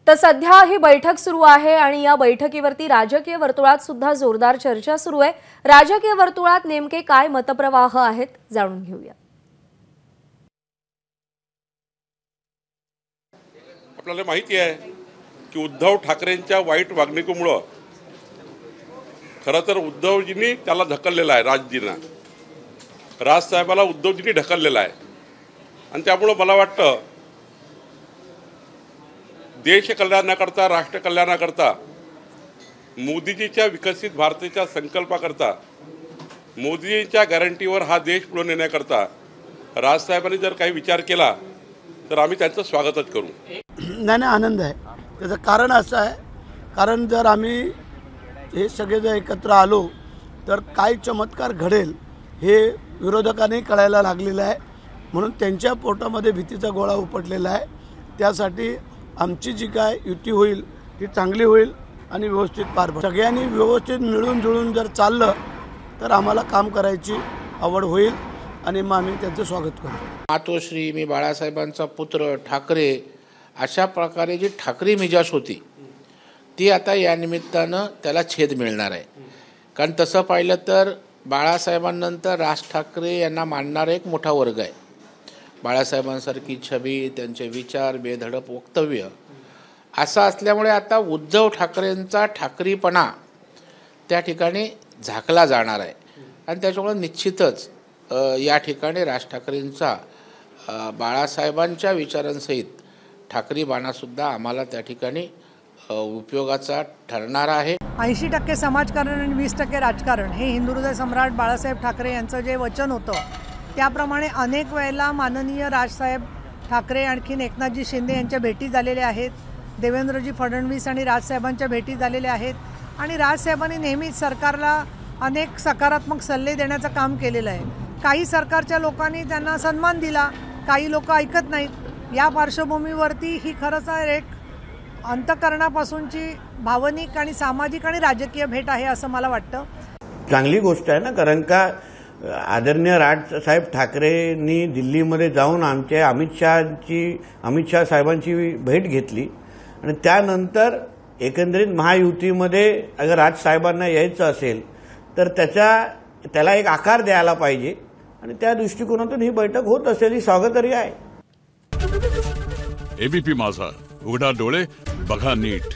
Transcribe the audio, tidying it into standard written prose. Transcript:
तर सध्या ही बैठक सुरू आहे आणि या बैठकीवरती राजकीय वर्तुळात सुद्धा जोरदार चर्चा सुरू आहे। राजकीय वर्तुळात नेमके काय मतप्रवाह आहेत जाणून घेऊया। आपल्याला माहिती आहे की उद्धव ठाकरेंच्या वाईट वागणुकीमुळे खरं तर उद्धवजींनी त्याला ढकललेला आहे। राजसाहेबाला उद्धवजींनी ढकललेला आहे आणि त्यामुळे मला वाटतं देश कल्याणाकरता राष्ट्र कल्याणाकरता मोदीजीच्या विकसित भारताच्या संकल्पाकरता मोदीजींच्या गॅरंटीवर हा देश पुढे नेण्याकरता राजसाहेबांनी जर काही विचार केला तर आम्ही त्यांचं स्वागतच करू। नाही आनंद आहे। त्याचं कारण असं आहे, कारण जर आम्ही हे सगळे जर एकत्र आलो तर काय चमत्कार घडेल हे विरोधकांनी कळायला लागलेलं आहे, म्हणून त्यांच्या पोटामध्ये भीतीचा गोळा उपटलेला आहे। त्यासाठी आमची जी काय युती होईल ती चांगली होईल आणि व्यवस्थित पार पडेल। सगळ्यांनी व्यवस्थित मिळून जुळून जर चाललं तर आम्हाला काम करायची आवड होईल आणि मग आम्ही त्यांचं स्वागत करू। मातोश्री मी बाळासाहेबांचा पुत्र ठाकरे अशा प्रकारे जी ठाकरे मिजाज होती ती आता या निमित्तानं त्याला छेद मिळणार आहे। कारण तसं पाहिलं तर बाळासाहेबांनंतर राज ठाकरे यांना मानणारा एक मोठा वर्ग आहे। बाळासाहेबांसारखी छबी, त्यांचे विचार, बेधडक वक्तव्य असं असल्यामुळे आता उद्धव ठाकरेंचा ठाकरीपणा त्या ठिकाणी झाकला जाणार आहे आणि त्याच्यामुळे निश्चितच या ठिकाणी राज ठाकरेंचा बाळासाहेबांच्या विचारांसहित ठाकरी बाणासुद्धा आम्हाला त्या ठिकाणी उपयोगाचा ठरणार आहे। 80% समाजकारण आणि 20% राजकारण हे हिंदुहृदय सम्राट बाळासाहेब ठाकरे यांचं जे वचन होतं त्याप्रमाणे अनेक वेळेला माननीय राजसाहेब ठाकरे आणखीन एकनाथजी शिंदे यांच्या भेटी झालेल्या आहेत, देवेंद्रजी फडणवीस आणि राजसाहेबांच्या भेटी झालेल्या आहेत आणि राजसाहेबांनी नेहमीच सरकारला अनेक सकारात्मक सल्ले देण्याचं काम केलेलं आहे। काही सरकारच्या लोकांनी त्यांना सन्मान दिला, काही लोक ऐकत नाहीत। या पार्श्वभूमीवरती ही खरंच एक अंतःकरणापासूनची भावनिक आणि सामाजिक आणि राजकीय भेट आहे असं मला वाटतं। चांगली गोष्ट आहे ना, कारण का आदरणीय राजसाहेब ठाकरेंनी दिल्लीमध्ये जाऊन आमच्या अमित शाह साहेबांची भेट घेतली आणि त्यानंतर एकंदरीत महायुतीमध्ये अगर राजसाहेबांना यायचं असेल तर त्याला एक आकार द्यायला पाहिजे आणि त्या दृष्टिकोनातून ही बैठक होत असेल ही स्वागतार्ह आहे। एबीपी माझा, उघडा डोळे बघा नीट।